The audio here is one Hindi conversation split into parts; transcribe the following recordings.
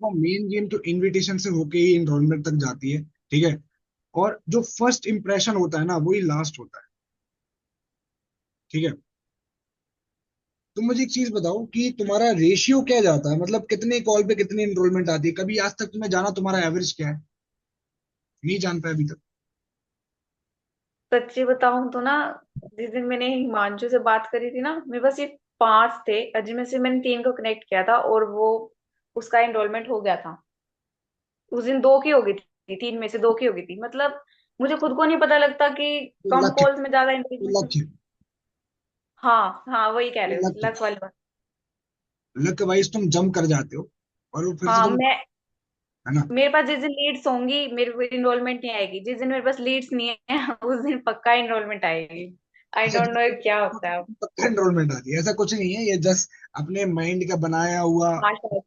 देखो मेन गेम तो इनविटेशन से होके ही एनरोलमेंट तक जाती है, ठीक है। और जो फर्स्ट इंप्रेशन होता है ना वही लास्ट होता है, ठीक है। तुम मुझे एक चीज बताओ कि तुम्हारा रेशियो क्या जाता है, मतलब कितने कॉल पे कितनी एनरोलमेंट आती है, कभी आज तक तुम्हें जाना तुम्हारा एवरेज क्या है? नहीं जान पाया अभी तक? सच्ची बताऊं तो ना, जिस दिन मैंने हिमांशु से बात करी थी ना, मेरे पास ये 5 थे, अजय में से मैंने 3 को कनेक्ट किया था और वो उसका एनरोलमेंट हो गया था। उस दिन 2 की हो गई थी, 3 में से 2 की हो गई थी। मतलब मुझे खुद को नहीं पता लगता कि तो कम लक है, कॉल्स में ज्यादा तो एंगेजमेंट। लक है, हाँ हाँ, वही कह तो रहे हो, लक है। लक वाली बात। लक वाइज तुम जम कर जाते हो और वो फिर से हाँ, तुम, मैं है ना। मेरे पास जिस दिन लीड्स होंगी मेरे एनरोलमेंट नहीं आएगी, जिस दिन मेरे पास लीड्स नहीं है उस दिन पक्का एनरोलमेंट आएगी। आई अच्छा, डोंट नो क्या होता है अब। पक्का एनरोलमेंट आती है ऐसा कुछ नहीं है, ये जस्ट अपने माइंड का बनाया हुआ, हाँ शायद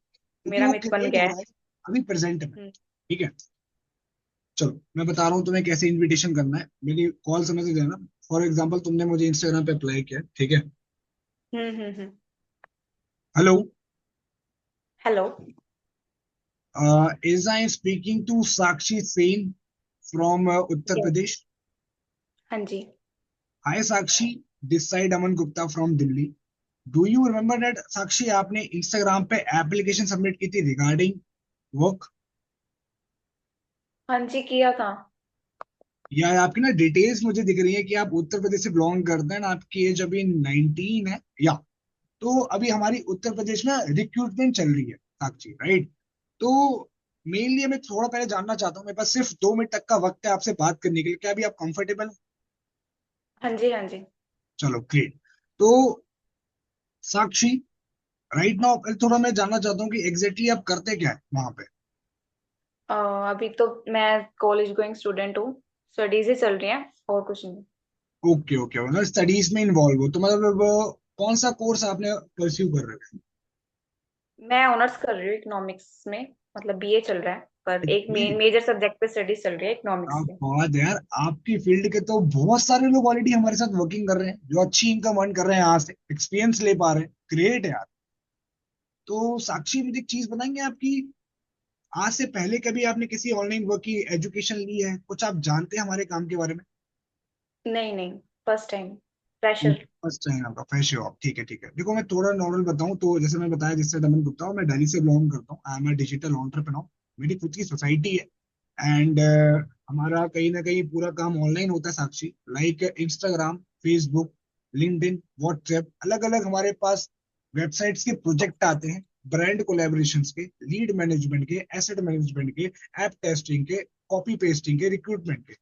क्योंकि मेरा वो मिथ बन क्रिएट गया हो है। रहा है अभी प्रेजेंट में, हम्म ठीक है। चलो मैं बता रहा हूँ तुम्हें कैसे इनविटेशन करना है, मेरी कॉल समझ के देना। फॉर एग्जाम्पल तुमने मुझे इंस्टाग्राम पे अप्लाई किया, ठीक है। Hmm. Hello, hello. Is I speaking to Sakshi Sen from Uttar yes. Pradesh? हाँ जी। Hi Sakshi, this side Aman Gupta from Delhi. Do you remember that Sakshi, आपने इंस्टाग्राम पे एप्लीकेशन सबमिट की थी रिगार्डिंग वर्क? हाँ जी, किया था। या आपकी ना डिटेल्स मुझे दिख रही है कि आप उत्तर प्रदेश से बिलोंग करते हैं, आपकी एज अभी 19 है, या तो अभी हमारी उत्तर प्रदेश में रिक्रूटमेंट चल रही है साक्षी, राइट? तो मेनली मैं थोड़ा पहले जानना चाहता हूँ, मेरे पास सिर्फ 2 मिनट तक का वक्त है आपसे बात करने के लिए, क्या अभी आप कंफर्टेबल? हाँ जी, हाँ जी। चलो ग्रेट। तो साक्षी, राइट नाउ थोड़ा मैं जानना चाहता हूँ कि एग्जैक्टली आप करते क्या है वहां पे? अभी तो मैं कॉलेज गोइंग स्टूडेंट हूँ। स्टडीज ही चल रही हैं और कुछ नहीं। ओके ओके, मतलब स्टडीज में इन्वॉल्व हो तो मतलब कौन सा कोर्स आपने परस्यू कर रहे मैं ऑनर्स कर रही हूँ इकोनॉमिक्स में। मतलब बीए चल रहा है, पर एक हो? मेजर सब्जेक्ट पे स्टडीज चल रही है क्या इकोनॉमिक्स पे। बात है यार, आपकी फील्ड के तो बहुत सारे लोग ऑलरेडी हमारे साथ वर्किंग कर रहे हैं जो अच्छी इनकम अर्न कर रहे हैं, यहाँ से एक्सपीरियंस ले पा रहे हैं, ग्रेट है यार। तो साक्षी मुझे एक चीज बताएंगे आपकी, आज से पहले कभी आपने किसी ऑनलाइन वर्क की एजुकेशन ली है, कुछ आप जानते हैं हमारे काम के बारे में? नहीं नहीं, first time, fresher. First time आपका फ्रेश हो आप, ठीक है ठीक है। देखो मैं थोड़ा नॉर्मल बताऊं तो जैसे मैं बताया, जिससे दमन गुप्ता हूं, मैं दिल्ली से बिलोंग करता हूँ, I am a digital entrepreneur. मेरी खुद की सोसाइटी है एंड हमारा कहीं ना कहीं पूरा काम ऑनलाइन होता है Sakshi, like Instagram, Facebook, LinkedIn, WhatsApp, अलग अलग हमारे पास वेबसाइट्स के प्रोजेक्ट आते हैं, ब्रांड कोलैबोरेशंस के, लीड मैनेजमेंट के, एसेट मैनेजमेंट के, ऐप टेस्टिंग के, कॉपी पेस्टिंग के, रिक्रूटमेंट के।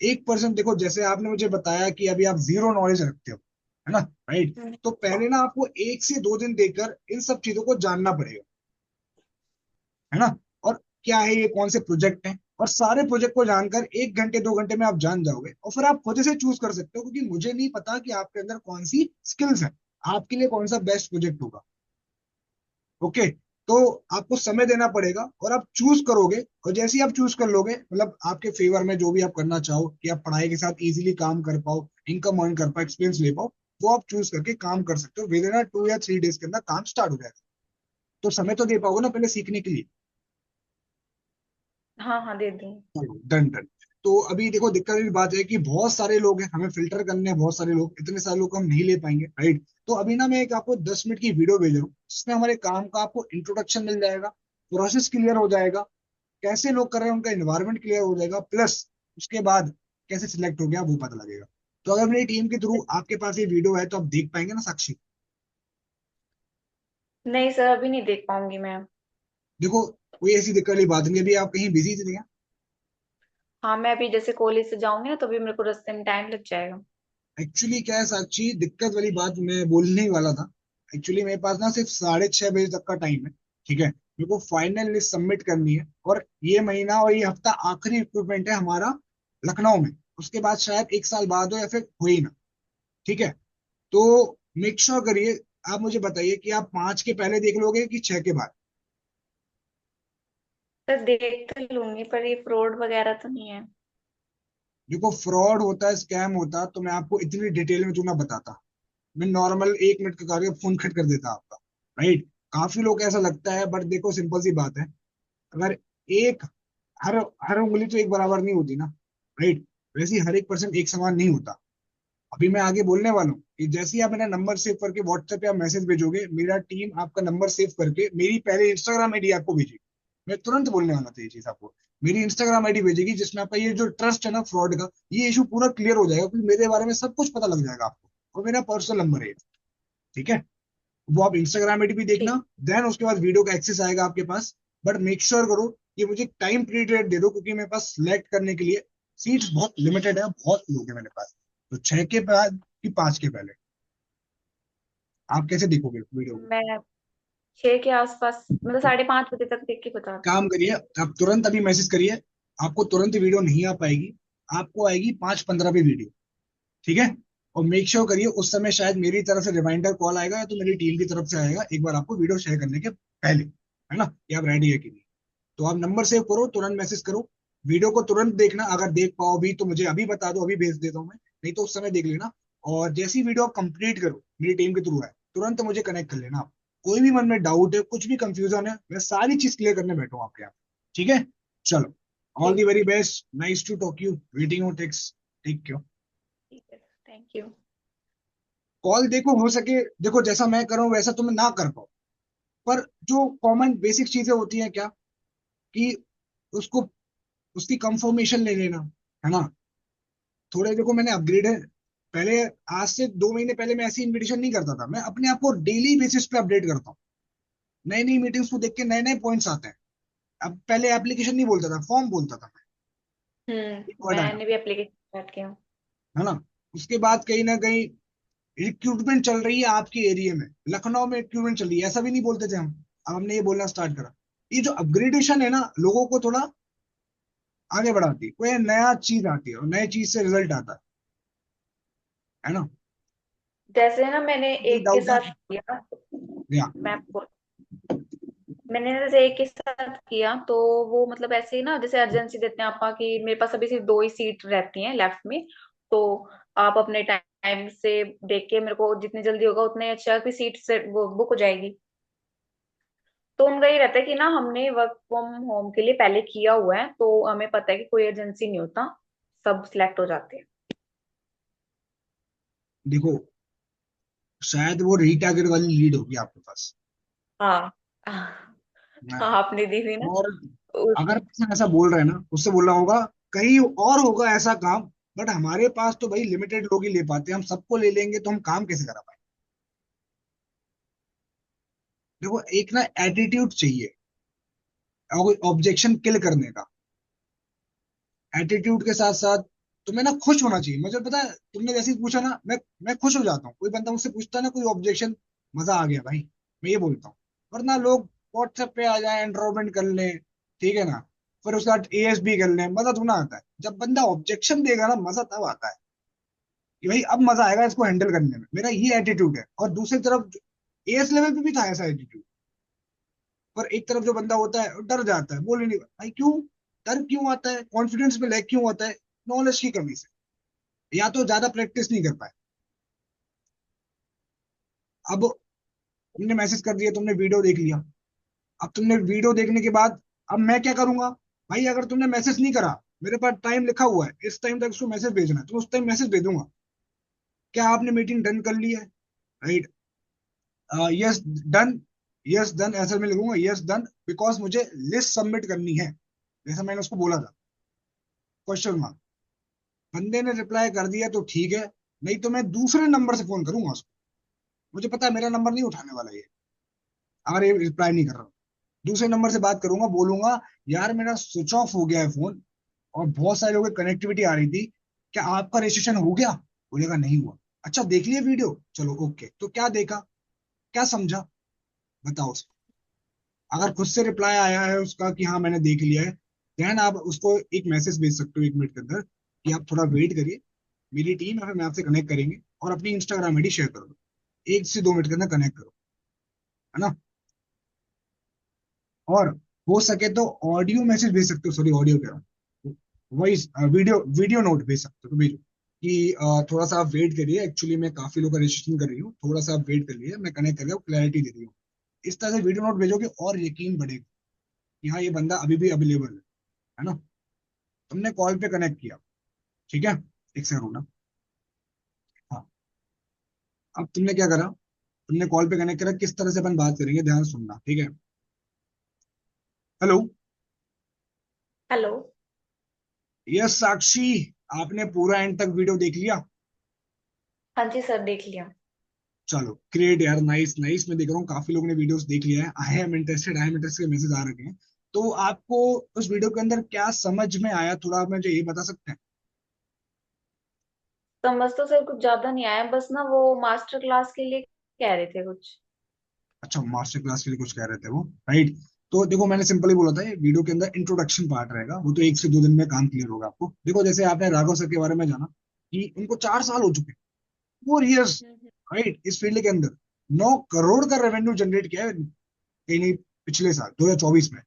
1% देखो, जैसे आपने मुझे बताया कि अभी आप जीरो नॉलेज रखते हो, है ना, राइट? तो पहले ना आपको 1 से 2 दिन देकर इन सब चीजों को जानना पड़ेगा, है ना। और क्या है ये, कौन से प्रोजेक्ट हैं, और सारे प्रोजेक्ट को जानकर 1 घंटे 2 घंटे में आप जान जाओगे और फिर आप खुद से चूज कर सकते हो, क्योंकि मुझे नहीं पता कि आपके अंदर कौन सी स्किल्स है, आपके लिए कौन सा बेस्ट प्रोजेक्ट होगा। ओके, तो आपको समय देना पड़ेगा और आप चूज करोगे, और जैसे ही आप चूज कर लोगे, मतलब आपके फेवर में जो भी आप करना चाहो कि आप पढ़ाई के साथ इजीली काम कर पाओ, इनकम अर्न कर पाओ, एक्सपीरियंस ले पाओ, वो आप चूज करके काम कर सकते हो। विद इन 2 या 3 डेज के अंदर काम स्टार्ट हो जाएगा। तो समय तो दे पाओगे ना पहले सीखने के लिए? हाँ हाँ, दे दूँ। Done done. तो अभी देखो दिक्कत की बात है कि बहुत सारे लोग हैं, हमें फिल्टर करने हैं बहुत सारे लोग, इतने सारे लोग को हम नहीं ले पाएंगे, राइट? तो अभी ना मैं एक आपको 10 मिनट की वीडियो भेज रहा हूँ, जिसमें हमारे काम का आपको इंट्रोडक्शन मिल जाएगा, प्रोसेस क्लियर हो जाएगा, कैसे लोग कर रहे हैं उनका एनवायरनमेंट क्लियर हो जाएगा, प्लस उसके बाद कैसे सिलेक्ट हो गया वो पता लगेगा। तो अगर मेरी टीम के थ्रू आपके पास ये वीडियो है तो आप देख पाएंगे ना साक्षी? नहीं सर, अभी नहीं देख पाऊंगी मैं। देखो कोई ऐसी दिक्कत वाली बात नहीं, अभी आप कहीं बिजी थे क्या? हाँ, मैं अभी जैसे कॉलेज से जाऊंगी ना, तो भी मेरे को रास्ते में टाइम लग जाएगा। एक्चुअली क्या है साक्षी, दिक्कत वाली बात मैं बोलने ही वाला था। एक्चुअली मेरे पास ना सिर्फ 6:30 बजे तक का टाइम है, ठीक है। मेरे को फाइनल लिस्ट सबमिट करनी है, और ये महीना और ये हफ्ता आखिरी रिक्रूटमेंट है हमारा लखनऊ में। उसके बाद शायद 1 साल बाद हो या फिर हो ही ना, ठीक है। तो मेक श्योर करिए, आप मुझे बताइए कि आप 5 के पहले देख लोगे कि 6 के बाद? सर देख तो लूंगी, पर ये फ्रॉड वगैरह तो नहीं है? देखो फ्रॉड होता है, स्कैम होता है, तो मैं आपको इतनी डिटेल में क्यों ना बताता। मैं नॉर्मल 1 मिनट का कार्य फोन कट कर देता आपका, राइट? काफी लोग ऐसा लगता है, बट देखो सिंपल सी बात है, अगर एक हर हर उंगली तो एक बराबर नहीं होती ना, राइट? वैसे ही हर एक पर्सन एक समान नहीं होता। अभी मैं आगे बोलने वाला हूँ कि जैसे ही आप मेरा नंबर सेव करके व्हाट्सएप पे आप मैसेज भेजोगे, मेरा टीम आपका नंबर सेव करके मेरी पहले इंस्टाग्राम आईडी आपको भेजेगी। मैं तुरंत बोलने वाला था ये चीज आपको। मेरी इंस्टाग्राम आईडी भेजेगी जिसमें आपका ये जो ट्रस्ट है ना फ्रॉड का, ये इशू पूरा क्लियर हो जाएगा, क्योंकि मेरे बारे में सब कुछ पता लग जाएगा आपको, और मेरा पर्सनल नंबर है। ठीक है? वो आप इंस्टाग्राम आईडी भी देखना। ठीक। देन उसके बाद वीडियो का एक्सेस आएगा आपके पास। बट मेक श्योर करो कि मुझे टाइम पीरियड दे दो, क्योंकि मेरे पास सिलेक्ट करने के लिए सीट्स बहुत लिमिटेड है, बहुत लोग हैं मेरे पास। तो 6 के बाद कि 5 के पहले आप कैसे देखोगे वीडियो को? मैं 6 के आसपास, मतलब 5:30 बजे तक देख के बताती हूँ। काम करिए, आप तुरंत अभी मैसेज करिए। आपको तुरंत वीडियो नहीं आ पाएगी, आपको आएगी 5:15 पे वीडियो। ठीक है? और मेक श्योर करिए उस समय शायद मेरी तरफ से रिमाइंडर कॉल आएगा, या तो मेरी टीम की तरफ से आएगा एक बार आपको वीडियो शेयर करने के पहले, है ना, कि आप रेडी है कि नहीं। तो आप नंबर सेव करो, तुरंत मैसेज करो। वीडियो को तुरंत देखना, अगर देख पाओ भी तो मुझे अभी बता दो, अभी भेज देता हूँ मैं, नहीं तो उस समय देख लेना। और जैसी वीडियो आप कंप्लीट करो, मेरी टीम के थ्रू है, तुरंत मुझे कनेक्ट कर लेना आप। कोई भी मन में डाउट है, कुछ भी कंफ्यूजन है, मैं सारी चीज क्लियर करने बैठा हूँ आपके यहाँ। ठीक है? चलो, ऑल दी ठीक। Very best, nice to talk you, waiting on text. Take care. ठीक है, थैंक यू। कॉल देखो, हो सके देखो जैसा मैं कर रहा हूँ वैसा तुम ना कर पाओ, पर जो कॉमन बेसिक चीजें होती हैं क्या, कि उसको उसकी कंफर्मेशन ले लेना, है ना। थोड़े देखो मैंने अपग्रेड है। पहले, आज से 2 महीने पहले मैं ऐसी इनविटेशन नहीं करता था, मैं अपने आप को डेली बेसिस पे अपडेट करता हूँ। नई नई मीटिंग्स को देख के नए नए पॉइंट्स आते हैं। अब पहले एप्लीकेशन नहीं बोलता था, फॉर्म बोलता था मैं। एक वर्ड आया, मैंने भी एप्लीकेशन स्टार्ट किया। है ना। उसके बाद कहीं ना कहीं रिक्रूटमेंट चल रही है आपके एरिया में, लखनऊ में रिक्रूटमेंट चल रही है, ऐसा भी नहीं बोलते थे हम। अब हमने ये बोलना स्टार्ट करा। ये जो अपग्रेडेशन है ना, लोगों को थोड़ा आगे बढ़ाती है, कोई नया चीज आती है और नए चीज से रिजल्ट आता है ना। जैसे ना मैंने कोई एक के डाउट है? साथ किया, या मैं आपको, मैंने जैसे एक के साथ किया तो वो मतलब ऐसे ही ना, जैसे अर्जेंसी देते हैं आपका कि मेरे पास अभी सिर्फ 2 ही सीट रहती हैं लेफ्ट में, तो आप अपने टाइम से देख के मेरे को जितनी जल्दी होगा उतने अच्छा की सीट से वो बुक हो जाएगी। तो उनका ये रहता है कि ना हमने वर्क फ्रॉम होम के लिए पहले किया हुआ है, तो हमें पता है कि कोई एजेंसी नहीं होता, सब सिलेक्ट हो जाते हैं। देखो, शायद वो रीटारगेट वाली लीड होगी आपके पास। हाँ। मैं, हाँ, आपने दी थी ना और उस। अगर person ऐसा बोल रहे हैं ना, उससे बोलना होगा कहीं और होगा ऐसा काम, बट हमारे पास तो भाई लिमिटेड लोग ही ले पाते हैं, हम सबको ले लेंगे तो हम काम कैसे करा पाएंगे। देखो, एक ना एटीट्यूड चाहिए, ऑब्जेक्शन किल करने का। एटीट्यूड के साथ साथ तुम्हें ना खुश होना चाहिए। मुझे पता है, तुमने जैसे ही पूछा ना, मैं खुश हो जाता हूँ। कोई बंदा मुझसे पूछता है ना कोई ऑब्जेक्शन, मजा आ गया भाई, मैं ये बोलता हूँ। वरना लोग व्हाट्सएप पे आ जाए, एनरोलमेंट कर लें, ठीक है ना, फिर उसके बाद एएसबी कर लें, मजा थोड़ा आता है। जब बंदा ऑब्जेक्शन देगा ना, मजा तब आता है कि भाई अब मजा आएगा इसको हैंडल करने में। मेरा ये एटीट्यूड है। और दूसरी तरफ एएस लेवल पे भी था ऐसा एटीट्यूड। पर एक तरफ जो बंदा होता है वो डर जाता है, बोले नहीं भाई क्यों, डर क्यों आता है, कॉन्फिडेंस में लैग क्यों होता है? नॉलेज की कमी से, या तो ज्यादा प्रैक्टिस नहीं कर पाए। अब तुमने मैसेज कर दिया, तुमने वीडियो देख लिया। अब तुमने वीडियो देखने के बाद, अब मैं क्या करूंगा? भाई अगर तुमने मैसेज नहीं करा, मेरे पास टाइम लिखा हुआ है, इस टाइम तक उसको मैसेज भेजना है, तो उस टाइम मैसेज भेजूंगा। क्या आपने मीटिंग डन कर ली है? Right, yes done, yes done ऐसा मैं लिखूंगा, यस डन, बिकॉज मुझे लिस्ट सबमिट करनी है, जैसा मैंने उसको बोला था, क्वेश्चन मार्क। बंदे ने रिप्लाई कर दिया तो ठीक है, नहीं तो मैं दूसरे नंबर से फोन करूंगा उसको। मुझे पता है मेरा नंबर नहीं उठाने वाला ये, अगर ये रिप्लाई नहीं कर रहा। दूसरे नंबर से बात करूंगा, बोलूंगा यार मेरा स्विच ऑफ हो गया है फोन, और बहुत सारे लोगों की कनेक्टिविटी आ रही थी, क्या आपका रजिस्ट्रेशन हो गया? बोलेगा नहीं हुआ। अच्छा, देख लिए वीडियो? चलो ओके, तो क्या देखा, क्या समझा, बताओ। अगर खुद से रिप्लाई आया है उसका कि हाँ मैंने देख लिया है, देन आप उसको एक मैसेज भेज सकते हो 1 मिनट के अंदर कि आप थोड़ा वेट करिए, मेरी टीम है, फिर मैं आपसे कनेक्ट करेंगे, और अपनी इंस्टाग्राम आईडी शेयर कर दो। 1 से 2 मिनट के अंदर कनेक्ट करो, है ना। और हो सके तो ऑडियो मैसेज भेज सकते हो, सॉरी ऑडियो कह रहा हूँ, वॉइस, वीडियो वीडियो नोट भेज सकते हो, तो भेजो कि थोड़ा सा आप वेट करिए, एक्चुअली मैं काफी लोग का रजिस्ट्रेशन कर रही हूँ, थोड़ा सा आप वेट करिए, मैं कनेक्ट करके क्लैरिटी दे रही हूँ। इस तरह से वीडियो नोट भेजोगे और यकीन बढ़ेगा। कि हाँ ये बंदा अभी भी अवेलेबल है ना। तुमने कॉल पे कनेक्ट किया, ठीक है, एक सेकंड रुकना। हाँ, अब तुमने क्या करा, तुमने कॉल पे कनेक्ट करा, किस तरह से अपन बात करेंगे ध्यान से सुनना, ठीक है। हेलो। हेलो। यस साक्षी, आपने पूरा एंड तक वीडियो देख लिया? हाँ जी सर, देख लिया। चलो ग्रेट यार, नाइस नाइस। मैं देख रहा हूँ काफी लोगों ने वीडियोस देख लिया है। आई एम इंटरेस्टेड के मैसेज आ रखे हैं। तो आपको उस वीडियो के अंदर क्या समझ में आया, थोड़ा आप मुझे ये बता सकते हैं? समझ तो सर कुछ ज्यादा नहीं आया, बस ना वो मास्टर क्लास के लिए कह रहे थे कुछ। अच्छा, मास्टर क्लास के लिए कुछ कह रहे थे वो, राइट। तो देखो मैंने सिंपली बोला था, ये वीडियो के अंदर इंट्रोडक्शन पार्ट रहेगा, वो तो 1 से 2 दिन में काम क्लियर होगा आपको। देखो जैसे आपने राघव सर के बारे में जाना कि उनको 4 साल हो चुके, 4 इयर्स, हम्म। राइट, इस फील्ड के अंदर 9 करोड़ का रेवेन्यू जनरेट किया है कहीं नहीं, पिछले साल 2024 में,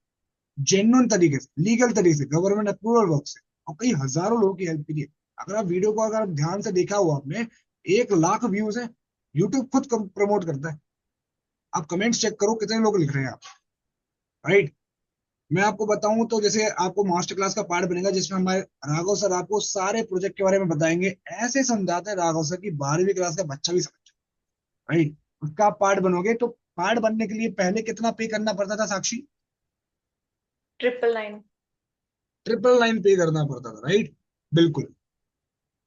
जेन्युइन तरीके से, लीगल तरीके से, गवर्नमेंट अप्रूवल वर्क से, और कई हजारों लोगों की हेल्प की है। अगर आप वीडियो को अगर ध्यान से देखा हुआ आपने, 1 लाख व्यूज है। यूट्यूब खुद प्रमोट करता है। आप कमेंट्स चेक करो कितने लोग लिख रहे हैं आप, राइट। मैं आपको बताऊं तो जैसे आपको मास्टर क्लास का पार्ट बनेगा जिसमें हमारे राघव सर आपको सारे प्रोजेक्ट के बारे में बताएंगे। ऐसे समझाते हैं राघव सर की 12वीं क्लास का बच्चा भी समझ, राइट। उसका आप पार्ट बनोगे तो पार्ट बनने के लिए पहले कितना पे करना पड़ता था साक्षी? 999। 999 पे करना पड़ता था, राइट, बिल्कुल।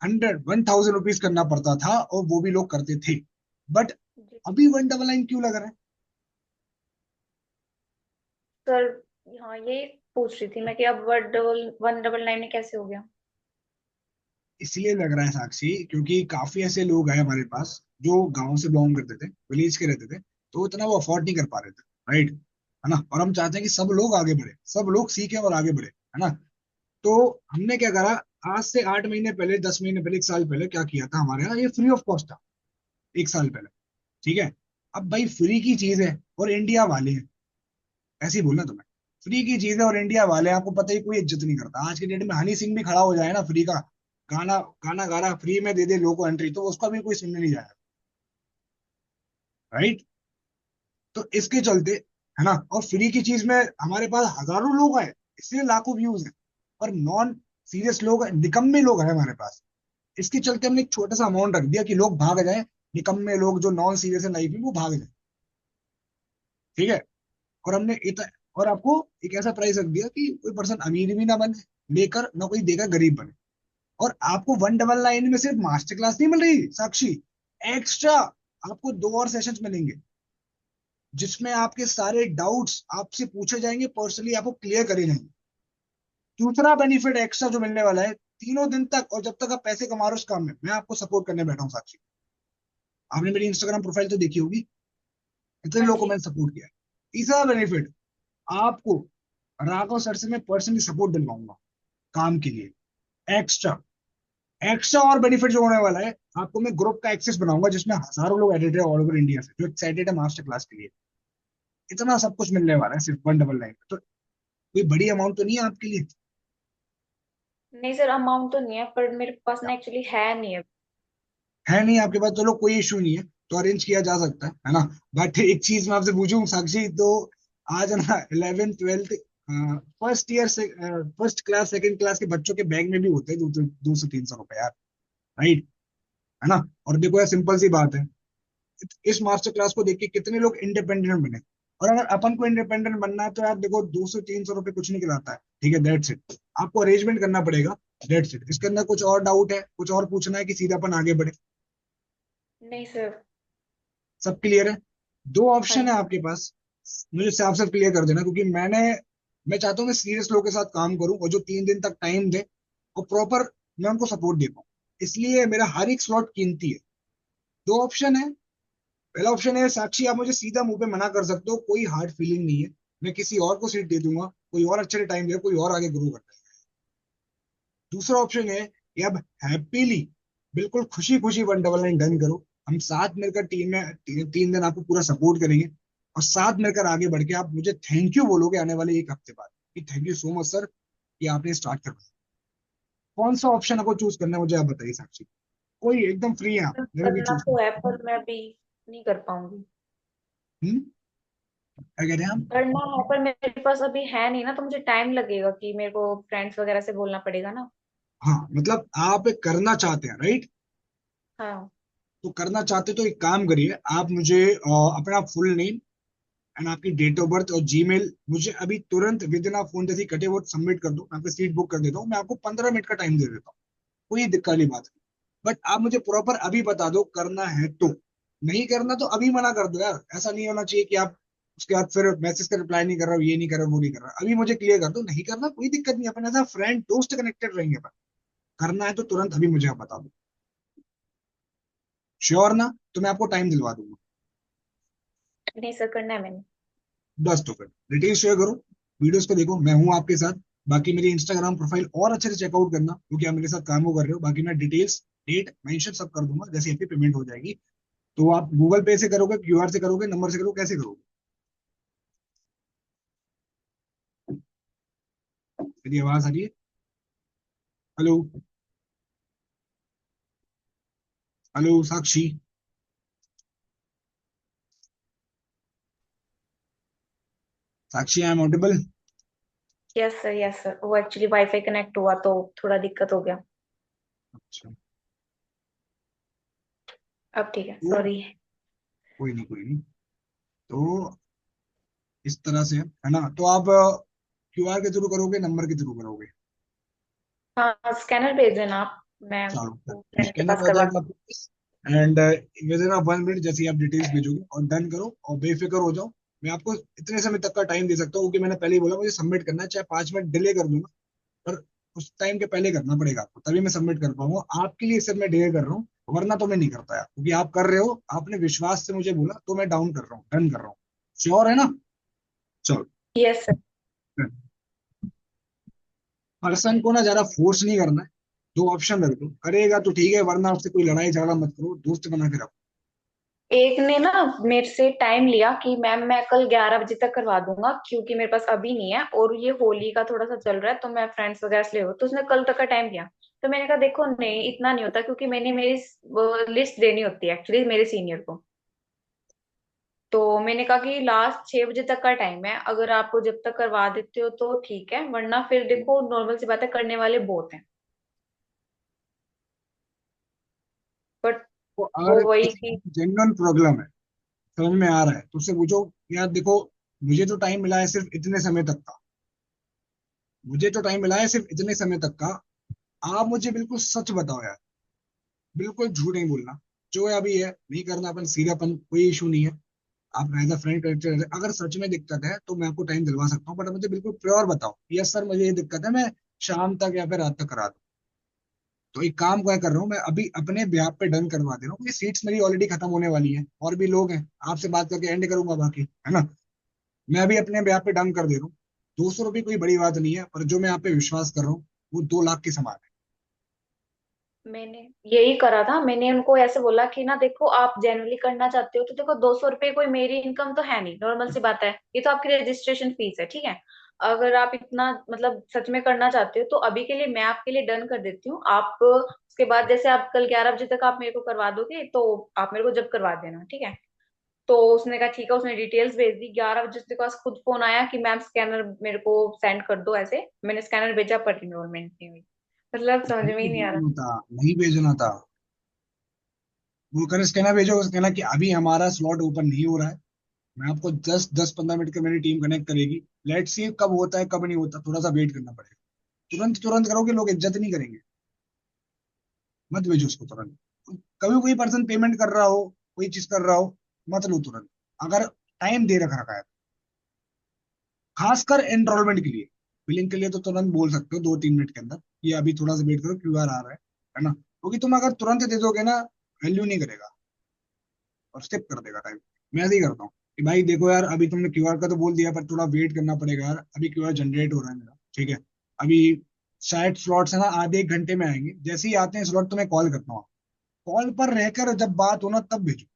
1000 करना पड़ता था और वो भी लोग करते थे। बट जी अभी 199 क्यों लग रहा है? सर, हाँ यही पूछ रही थी मैं कि अब 199 में कैसे हो गया। इसलिए लग रहा है साक्षी, क्योंकि काफी ऐसे लोग आए हमारे पास जो गांव से बिलोंग करते थे, विलेज के रहते थे, तो इतना वो अफोर्ड नहीं कर पा रहे थे, राइट, है ना। और हम चाहते हैं कि सब लोग आगे बढ़े, सब लोग सीखें और आगे बढ़े, है ना। तो हमने क्या करा, आज से 8 महीने पहले, 10 महीने पहले, 1 साल पहले क्या किया था, हमारे यहाँ ये फ्री ऑफ कॉस्ट था, 1 साल पहले, ठीक है। अब भाई फ्री की चीज है और इंडिया वाले हैं, ऐसे ही बोलना तुम्हें, फ्री की चीज है और इंडिया वाले हैं, आपको पता ही, कोई इज्जत नहीं करता। आज के डेट में हनी सिंह भी खड़ा हो जाए ना, फ्री का गाना गाना गा रहा, फ्री में दे दे लोगों को एंट्री, तो उसका भी कोई सुनने नहीं जाएगा, राइट। तो इसके चलते, है ना, और फ्री की चीज में हमारे पास हजारों लोग आए, इसलिए लाखों व्यूज हैं। और नॉन सीरियस लोग, निकम्मे लोग हैं हमारे पास। इसके चलते हमने एक छोटा सा अमाउंट रख दिया कि लोग भाग जाए, निकम्मे लोग जो नॉन सीरियस है लाइफ में, वो भाग जाए, ठीक है। और हमने इतना, और आपको एक ऐसा प्राइस रख दिया कि कोई पर्सन अमीर भी ना बने लेकर, ना कोई देकर गरीब बने। और आपको 199 में सिर्फ मास्टर क्लास नहीं मिल रही साक्षी, एक्स्ट्रा आपको 2 और सेशंस मिलेंगे, जिसमें आपके सारे डाउट्स आपसे पूछे जाएंगे, पर्सनली आपको क्लियर करे जाएंगे। दूसरा बेनिफिट एक्स्ट्रा जो मिलने वाला है, 3 दिन तक, और जब तक आप पैसे कमा रहे हो उस काम में, मैं आपको सपोर्ट करने बैठा हूँ साक्षी। आपने मेरी इंस्टाग्राम प्रोफाइल तो देखी होगी, इतने हाँ लोगों को जी। मैंने सपोर्ट किया है। तीसरा बेनिफिट, आपको राघव सर से मैं पर्सनली सपोर्ट दिलवाऊंगा काम के लिए, एक्स्ट्रा। एक्स्ट्रा और बेनिफिट जो होने वाला है, आपको मैं ग्रुप का एक्सेस बनाऊंगा जिसमें हजारों लोग एडिट है ऑल ओवर इंडिया से, जो एक्साइटेड है मास्टर क्लास के लिए। इतना सब कुछ मिलने वाला है सिर्फ 199, तो कोई बड़ी अमाउंट तो नहीं है आपके लिए? नहीं सर, अमाउंट तो नहीं है, पर मेरे पास ना एक्चुअली है नहीं है। है नहीं आपके पास, चलो कोई इशू नहीं है, तो अरेंज किया जा सकता है ना। बट एक चीज मैं आपसे पूछूं साक्षी, तो आज है ना 11th 12th फर्स्ट ईयर से, फर्स्ट क्लास सेकंड क्लास के बच्चों के बैग में भी होते हैं 200 300 रुपए यार, राइट, है ना। और देखो यार, सिंपल सी बात है, इस मास्टर क्लास को देख के कितने लोग इंडिपेंडेंट बने। और अगर अपन को इंडिपेंडेंट बनना है तो यार देखो, 200 300 रुपए कुछ नहीं खिलाता है, ठीक है, दैट्स इट। आपको अरेंजमेंट करना पड़ेगा, दैट्स इट। इसके अंदर कुछ और डाउट है, कुछ और पूछना है कि सीधा अपन आगे बढ़े? नहीं सर। सब क्लियर है? दो हाँ ऑप्शन है जी। आपके पास, मुझे साफ साफ क्लियर कर देना, क्योंकि मैं चाहता हूँ मैं सीरियस लोगों के साथ काम करूं और जो 3 दिन तक टाइम दे और प्रॉपर मैं उनको सपोर्ट दे पाऊँ, इसलिए मेरा हर एक स्लॉट कीमती है। 2 ऑप्शन है। पहला ऑप्शन है साक्षी, आप मुझे सीधा मुंह पे मना कर सकते हो, कोई हार्ड फीलिंग नहीं है, मैं किसी और को सीट दे दूंगा, कोई और अच्छे टाइम दे, कोई और आगे ग्रो करता है। दूसरा ऑप्शन है कि अब हैप्पीली, बिल्कुल खुशी खुशी 199 डन करो। हम साथ मिलकर टीम में 3 दिन आपको पूरा सपोर्ट करेंगे, और साथ मिलकर आगे बढ़ के आप मुझे थैंक यू बोलोगे आने वाले 1 हफ्ते बाद कि thank you so much sir कि आपने स्टार्ट करवाया। कौन सा ऑप्शन आपको चूज करना है, मुझे आप बताइए साक्षी। कोई एकदम फ्री है, आप जब भी करना चूज तो करो। है, पर मैं अभी नहीं कर पाऊंगी। हम्म, क्या कह रहे हैं आप? करना है पर मेरे पास अभी है नहीं ना, तो मुझे टाइम लगेगा कि मेरे को फ्रेंड्स वगैरह से बोलना पड़ेगा ना। हाँ मतलब आप करना चाहते हैं, राइट? हाँ। तो करना चाहते तो एक काम करिए, आप मुझे अपना फुल नेम एंड आपकी डेट ऑफ बर्थ और जीमेल मुझे अभी तुरंत विद इन फोन जैसे ही कटे वो सबमिट कर दो। मैं आपकी सीट बुक कर देता हूँ, मैं आपको 15 मिनट का टाइम दे देता हूँ, कोई दिक्कत वाली बात नहीं। बट आप मुझे प्रॉपर अभी बता दो करना है तो। नहीं करना तो अभी मना कर दो यार, ऐसा नहीं होना चाहिए कि आप उसके बाद फिर मैसेज का रिप्लाई नहीं कर रहा हो, ये नहीं कर रहा वो नहीं कर रहा। अभी मुझे क्लियर कर दो, नहीं करना कोई दिक्कत नहीं, अपन ऐसा फ्रेंड दोस्त कनेक्टेड रहेंगे अपन। करना है तो तुरंत अभी मुझे आप बता दो। श्योर ना? तो मैं आपको टाइम दिलवा दूंगा। नहीं सर, करना है मैंने। बस तो फिर डिटेल शेयर करो, वीडियोस को देखो, मैं हूँ आपके साथ। बाकी मेरी इंस्टाग्राम प्रोफाइल और अच्छे से चेकआउट करना, क्योंकि आप मेरे साथ काम वो कर रहे हो। बाकी मैं डिटेल्स, डेट मेंशन सब कर दूंगा जैसे आपकी पेमेंट हो जाएगी। तो आप गूगल पे से करोगे, क्यूआर से करोगे, नंबर से करोगे, कैसे करोगे? मेरी आवाज आ रही है? Hello? Hello Sakshi? Sakshi, I am audible? Yes sir, वो एक्चुअली वाईफाई कनेक्ट हुआ तो थोड़ा दिक्कत हो गया। अच्छा। अब ठीक है, तो सॉरी। कोई नहीं, कोई नहीं। तो इस तरह से है ना, तो आप क्यूआर के थ्रू करोगे, नंबर के थ्रू करोगे? हाँ, स्कैनर भेज देना आप, मैं चलो फ्रेंड के स्कैनर पास आ करवा जाएगा दूँ। आपके। एंड विद इन 1 मिनट जैसे ही आप डिटेल्स भेजोगे और डन करो और बेफिक्र हो जाओ। मैं आपको इतने समय तक का टाइम दे सकता हूँ, क्योंकि मैंने पहले ही बोला मुझे सबमिट करना है, चाहे 5 मिनट डिले कर दूंगा, पर उस टाइम के पहले करना पड़ेगा आपको, तभी मैं सबमिट कर पाऊंगा। आपके लिए सिर्फ मैं डिले कर रहा हूँ, वरना तो मैं नहीं करता यार, क्योंकि आप कर रहे हो, आपने विश्वास से मुझे बोला तो मैं डाउन कर रहा हूँ, डन कर रहा हूँ। श्योर है ना? चलो। Yes sir. पर्सन को ना ज्यादा फोर्स नहीं करना है, दो ऑप्शन रख दो, करेगा तो ठीक है, वरना उससे कोई लड़ाई झगड़ा मत करो, दोस्त बना के रखो। एक ने ना मेरे से टाइम लिया कि मैम मैं कल 11 बजे तक करवा दूंगा, क्योंकि मेरे पास अभी नहीं है और ये होली का थोड़ा सा चल रहा है, तो मैं फ्रेंड्स वगैरह से ले हो, तो उसने कल तक का टाइम दिया। तो मैंने कहा देखो नहीं, इतना नहीं होता, क्योंकि मैंने मेरी लिस्ट देनी होती है एक्चुअली मेरे सीनियर को। तो मैंने कहा कि लास्ट 6 बजे तक का टाइम है, अगर आप जब तक करवा देते हो तो ठीक है, वरना फिर देखो नॉर्मल सी बात है, करने वाले बहुत हैं। बट तो वो अगर वही किसी कि को जेन्युइन प्रॉब्लम है, समझ में आ रहा है, तो उससे पूछो यार देखो, मुझे तो टाइम मिला है सिर्फ इतने समय तक का, मुझे तो टाइम मिला है सिर्फ इतने समय तक का, आप मुझे बिल्कुल सच बताओ यार, बिल्कुल झूठ नहीं बोलना। जो है अभी है, नहीं करना अपन, सीधापन, कोई इशू नहीं है। आप एज अ फ्रेंड कनेक्टेड रहे, अगर सच में दिक्कत है तो मैं आपको टाइम दिलवा सकता हूँ, बट मुझे बिल्कुल प्योर बताओ, यस सर मुझे ये दिक्कत है, मैं शाम तक या फिर रात तक करा दूँ। तो एक काम क्या कर रहा हूँ, मैं अभी अपने ब्याह पे डन करवा दे रहा हूँ, ये सीट्स मेरी ऑलरेडी खत्म होने वाली है, और भी लोग हैं, आपसे बात करके एंड करूंगा बाकी, है ना? मैं अभी अपने ब्याह पे डन कर दे रहा हूँ। 200 रुपये कोई बड़ी बात नहीं है, पर जो मैं आप पे विश्वास कर रहा हूँ वो 2 लाख के समान है। मैंने यही करा था, मैंने उनको ऐसे बोला कि ना देखो आप जेन्युइनली करना चाहते हो तो देखो 200 रुपये कोई मेरी इनकम तो है नहीं, नॉर्मल सी बात है, ये तो आपकी रजिस्ट्रेशन फीस है, ठीक है। अगर आप इतना मतलब सच में करना चाहते हो तो अभी के लिए मैं आपके लिए डन कर देती हूँ। आप उसके बाद जैसे आप कल 11 बजे तक आप मेरे को करवा दोगे, तो आप मेरे को जब करवा देना, ठीक है। तो उसने कहा ठीक है, उसने डिटेल्स भेज दी। 11 बजे उसके पास खुद फोन आया कि मैम स्कैनर मेरे को सेंड कर दो, ऐसे मैंने स्कैनर भेजा पर इनरोलमेंट नहीं हुई। मतलब समझ में ही नहीं नहीं आ भेजना था, नहीं भेजना था। वो कर कहना भेजो, कहना कि अभी हमारा स्लॉट ओपन नहीं हो रहा है, मैं आपको 10-15 मिनट के मेरी टीम कनेक्ट करेगी, लेट्स सी कब होता है कब नहीं होता, थोड़ा सा वेट करना पड़ेगा। तुरंत तुरंत करोगे लोग इज्जत नहीं करेंगे, मत भेजो उसको तुरंत। कभी कोई पर्सन पेमेंट कर रहा हो, कोई चीज कर रहा हो, मत लो तुरंत, अगर टाइम दे रखा रखा है, खासकर एनरोलमेंट के लिए। बिलिंग के लिए तो तुरंत बोल सकते हो 2-3 मिनट के अंदर, ये अभी थोड़ा सा वेट करो, क्यूआर आ रहा है ना? क्योंकि तुम अगर तुरंत दे दोगे ना, वैल्यू नहीं करेगा और स्किप कर देगा टाइम। मैं ऐसे ही करता हूँ कि भाई देखो यार, अभी तुमने क्यूआर का तो बोल दिया, पर थोड़ा वेट करना पड़ेगा यार, अभी क्यूआर जनरेट हो रहा है मेरा, ठीक है? अभी शायद स्लॉट्स है ना आधे 1 घंटे में आएंगे, जैसे ही आते हैं स्लॉट तो मैं कॉल करता हूँ। कॉल पर रहकर जब बात हो ना तब भेजो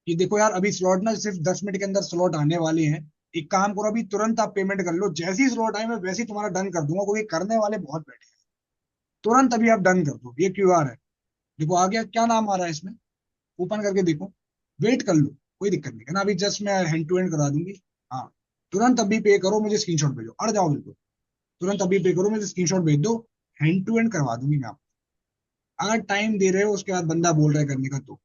कि देखो यार अभी स्लॉट ना सिर्फ 10 मिनट के अंदर स्लॉट आने वाले हैं, एक काम करो अभी तुरंत आप पेमेंट कर लो, जैसे ही स्लॉट आए मैं वैसे ही तुम्हारा डन कर दूंगा, क्योंकि करने वाले बहुत बैठे हैं। तुरंत अभी आप डन कर दो, ये क्यूआर है, देखो आ गया, क्या नाम आ रहा है इसमें, ओपन करके देखो, वेट कर लो। कोई दिक्कत नहीं है ना, अभी जस्ट मैं हैंड टू हैंड करा दूंगी। हाँ, तुरंत अभी पे करो, मुझे स्क्रीनशॉट भेजो, अड़ जाओ बिल्कुल, तुरंत अभी पे करो, मुझे स्क्रीनशॉट भेज दो, हैंड टू हैंड करवा दूंगी मैं आपको। अगर टाइम दे रहे हो उसके बाद बंदा बोल रहा है करने का, तो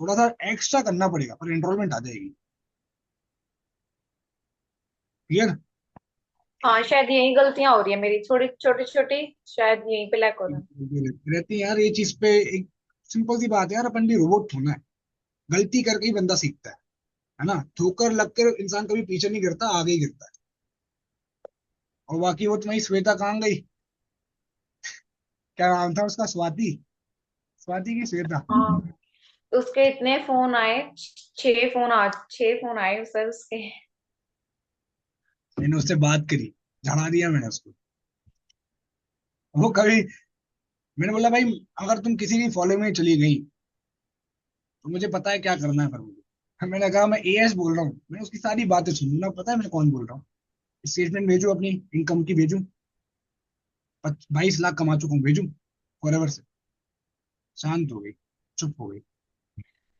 थोड़ा सा एक्स्ट्रा करना पड़ेगा, पर एनरोलमेंट आ जाएगी। क्लियर? हाँ, शायद यही गलतियां हो रही है मेरी, थोड़ी छोटी छोटी, शायद यहीं पे लैक हो रहा है। रहती है यार ये चीज पे। एक सिंपल सी बात है यार, अपन भी रोबोट थोड़ा है, गलती करके ही बंदा सीखता है ना। ठोकर लगकर इंसान कभी पीछे नहीं गिरता, आगे ही गिरता है। और बाकी वो तुम्हारी श्वेता कहाँ गई? क्या नाम था उसका, स्वाति? स्वाति की श्वेता? हाँ, उसके इतने फोन आए, 6 फोन आए सर उसके। मैंने उससे बात करी, झड़ा दिया मैंने उसको। वो कभी, मैंने बोला भाई, अगर तुम किसी की फॉलो में चली गई तो मुझे पता है क्या करना है फिर मुझे। मैंने कहा मैं एएस बोल रहा हूँ, मैंने उसकी सारी बातें सुनी ना, पता है मैं कौन बोल रहा हूँ। स्टेटमेंट भेजू अपनी, इनकम की भेजू, 22 लाख कमा चुका हूँ, भेजू फॉरएवर से। शांत हो गई, चुप हो गई।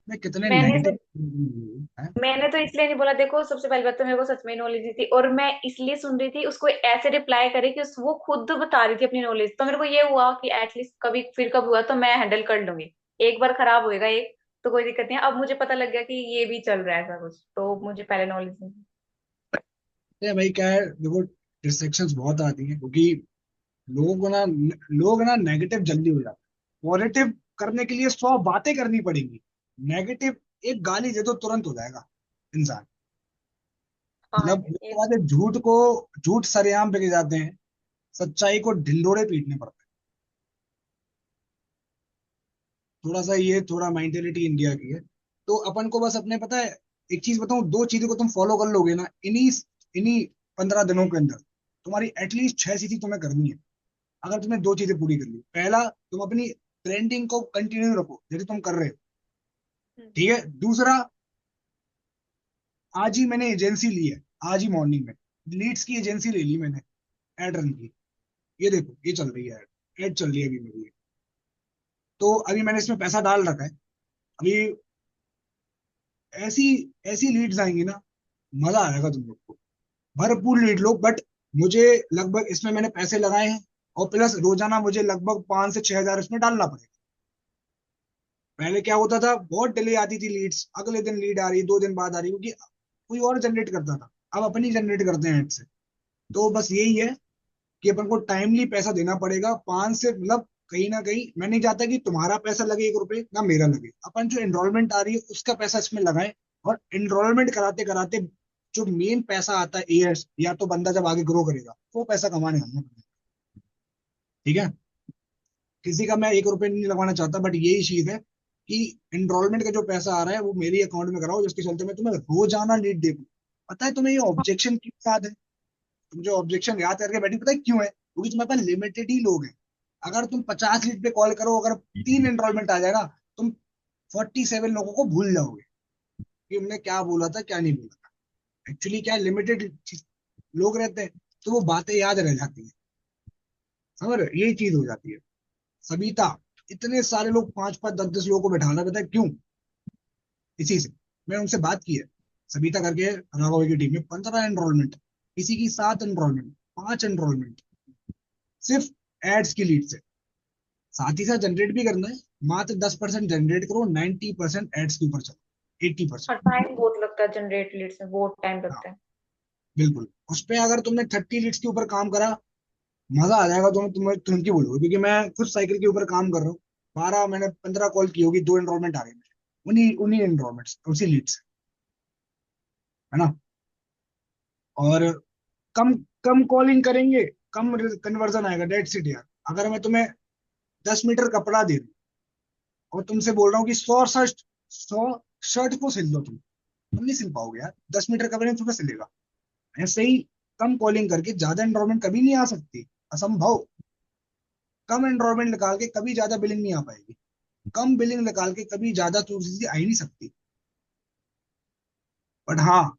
मैं कितने मैंने नेगेटिव तो है। मैंने तो इसलिए नहीं बोला, देखो सबसे पहली बात तो मेरे को सच में नॉलेज नहीं थी, और मैं इसलिए सुन रही थी उसको ऐसे रिप्लाई करे कि वो खुद बता रही थी अपनी नॉलेज, तो मेरे को ये हुआ कि एटलीस्ट कभी फिर कब हुआ तो मैं हैंडल कर लूंगी। एक बार खराब होएगा एक, तो कोई दिक्कत नहीं है। अब मुझे पता लग गया कि ये भी चल रहा है ऐसा कुछ, तो मुझे पहले नॉलेज नहीं थी। भाई क्या है देखो, डिस्ट्रैक्शंस बहुत आती हैं, क्योंकि लोग ना नेगेटिव जल्दी हो जाते हैं। पॉजिटिव करने के लिए 100 बातें करनी पड़ेंगी। नेगेटिव एक गाली दे दो तुरंत हो जाएगा इंसान। हाँ, मतलब ये उसके बाद ये झूठ को, झूठ सरेआम बिक जाते हैं, सच्चाई को ढिंडोरे पीटने पड़ते हैं। थोड़ा सा ये थोड़ा मेंटेलिटी इंडिया की है। तो अपन को बस अपने पता है, एक चीज बताऊं, दो चीजों को तुम फॉलो कर लोगे ना, इन्हीं इन्हीं 15 दिनों के अंदर तुम्हारी एटलीस्ट 6 चीजें तुम्हें करनी है। अगर तुमने दो चीजें पूरी कर ली, पहला, तुम अपनी ट्रेंडिंग को कंटिन्यू रखो जैसे तुम कर रहे हो। हम्म। ठीक है? दूसरा, आज ही मैंने एजेंसी ली है, आज ही मॉर्निंग में लीड्स की एजेंसी ले ली मैंने, एड रन की। ये देखो ये चल रही है, एड चल रही है अभी मेरी। तो अभी मैंने इसमें पैसा डाल रखा है। अभी ऐसी ऐसी लीड्स आएंगी ना, मजा आएगा तुम लोग को। भरपूर लीड लो, बट मुझे लगभग इसमें मैंने पैसे लगाए हैं, और प्लस रोजाना मुझे लगभग 5 से 6 हजार इसमें डालना पड़ेगा। पहले क्या होता था, बहुत डिले आती थी लीड्स, अगले दिन लीड आ रही, 2 दिन बाद आ रही, क्योंकि कोई और जनरेट करता था। अब अपनी जनरेट करते हैं ऐड से। तो बस यही है कि अपन को टाइमली पैसा देना पड़ेगा, 5 से मतलब कहीं ना कहीं मैं नहीं चाहता कि तुम्हारा पैसा लगे 1 रुपए ना मेरा लगे। अपन जो एनरोलमेंट आ रही है उसका पैसा इसमें लगाएं, और एनरोलमेंट कराते कराते जो मेन पैसा आता है एयर्स, या तो बंदा जब आगे ग्रो करेगा वो पैसा कमाने हमने पड़ेगा। ठीक है? किसी का मैं 1 रुपए नहीं लगवाना चाहता, बट यही चीज है कि एनरोलमेंट का जो पैसा आ रहा है वो मेरे अकाउंट में कराओ, जिसके चलते मैं तुम्हें रोजाना लीड दे दूं। पता है तुम्हें ये ऑब्जेक्शन क्यों याद है? तुम जो ऑब्जेक्शन याद करके बैठी, पता है क्यों है? क्योंकि तुम्हारे पास लिमिटेड ही लोग हैं। अगर तुम 50 लीड पे कॉल करो, अगर 3 एनरोलमेंट आ जाएगा, तुम 47 लोगों को भूल जाओगे कि हमने क्या बोला था क्या नहीं बोला था। एक्चुअली क्या, लिमिटेड लोग रहते हैं, तो वो बातें याद रह जाती है। समझ रहे हो? यही चीज हो जाती है। सबिता, इतने सारे लोग, 5 5 10 10 लोगों को बैठाना, पता है क्यों? इसी से। मैं उनसे बात की है, सबिता करके राघव की टीम में 15 एनरोलमेंट, किसी की 7 एनरोलमेंट, 5 एनरोलमेंट, सिर्फ एड्स की लीड से। साथ ही साथ जनरेट भी करना है, मात्र 10% जनरेट करो, 90% एड्स के ऊपर चलो, 80%। और टाइम बहुत लगता है जनरेट लीड्स में, बहुत टाइम हाँ लगता है। बिल्कुल। उस पे अगर तुमने 30 लीड्स के ऊपर काम करा, मजा आ जाएगा, तुम्हें तुरंत की बोलोगे, क्योंकि मैं खुद साइकिल के ऊपर काम कर रहा हूँ। 15 कॉल की होगी, 2 एनरोलमेंट आ गए मेरे, उन्हीं उन्हीं एनरोलमेंट, उसी लीड से। है ना? और कम कम कॉलिंग करेंगे, कम कन्वर्जन आएगा, डेट सीट यार। अगर मैं तुम्हें 10 मीटर कपड़ा दे दूं और तुमसे बोल रहा हूँ कि 100 शर्ट को सिल दो, तुम नहीं सिल पाओगे यार, 10 मीटर कपड़े में तुम्हें सिलेगा। ऐसे ही कम कॉलिंग करके ज्यादा एनरोलमेंट कभी नहीं आ सकती, असंभव। कम एनरोलमेंट निकाल के कभी ज्यादा बिलिंग नहीं आ पाएगी, कम बिलिंग निकाल के कभी ज्यादा चीजें आ ही नहीं सकती। बट हाँ,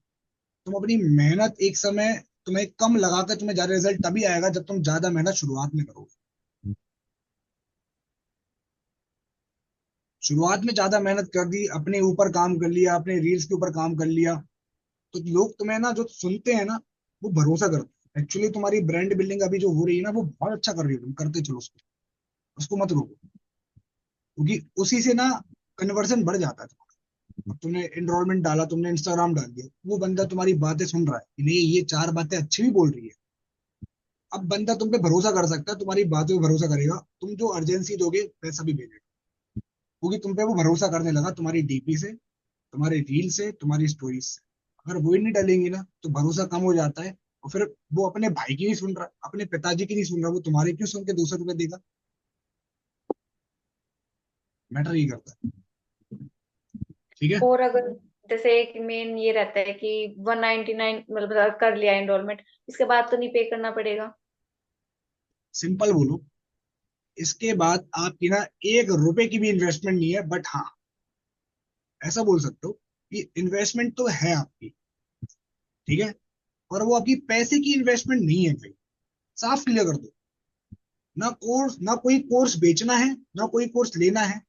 तुम अपनी मेहनत एक समय, तुम्हें कम लगाकर तुम्हें ज्यादा रिजल्ट तभी आएगा जब तुम ज्यादा मेहनत शुरुआत में करोगे। शुरुआत में ज्यादा मेहनत कर दी, अपने ऊपर काम कर लिया, अपने रील्स के ऊपर काम कर लिया, तो लोग तुम्हें ना जो सुनते हैं ना, वो भरोसा करते हैं। एक्चुअली तुम्हारी ब्रांड बिल्डिंग अभी जो हो रही है ना, वो बहुत अच्छा कर रही हो, तुम करते चलो उसको, उसको मत रोको, क्योंकि उसी से ना कन्वर्जन बढ़ जाता है तुम्हारा। अब तुमने एनरोलमेंट डाला, तुमने इंस्टाग्राम डाल दिया, वो बंदा तुम्हारी बातें सुन रहा है कि नहीं ये चार बातें अच्छी भी बोल रही है। अब बंदा तुम पे भरोसा कर सकता है, तुम्हारी बातों पे भरोसा करेगा, तुम जो अर्जेंसी दोगे पैसा भी भेजेगा, क्योंकि तुम पे वो भरोसा करने लगा तुम्हारी डीपी से, तुम्हारे रील से, तुम्हारी स्टोरीज से। अगर वो ही नहीं डालेंगे ना, तो भरोसा कम हो जाता है। और फिर वो अपने भाई की नहीं सुन रहा, अपने पिताजी की नहीं सुन रहा, वो तुम्हारे क्यों सुन के 200 रुपये देगा? मैटर ही करता है। ठीक है। और अगर जैसे एक मेन ये रहता है कि 199 मतलब कर लिया एनरोलमेंट, इसके बाद तो नहीं पे करना पड़ेगा? सिंपल बोलो, इसके बाद आपकी ना 1 रुपए की भी इन्वेस्टमेंट नहीं है, बट हाँ, ऐसा बोल सकते हो कि इन्वेस्टमेंट तो है आपकी, ठीक है, और वो आपकी पैसे की इन्वेस्टमेंट नहीं है भाई। साफ क्लियर कर दो, ना कोई कोर्स बेचना है, ना कोई कोर्स लेना है।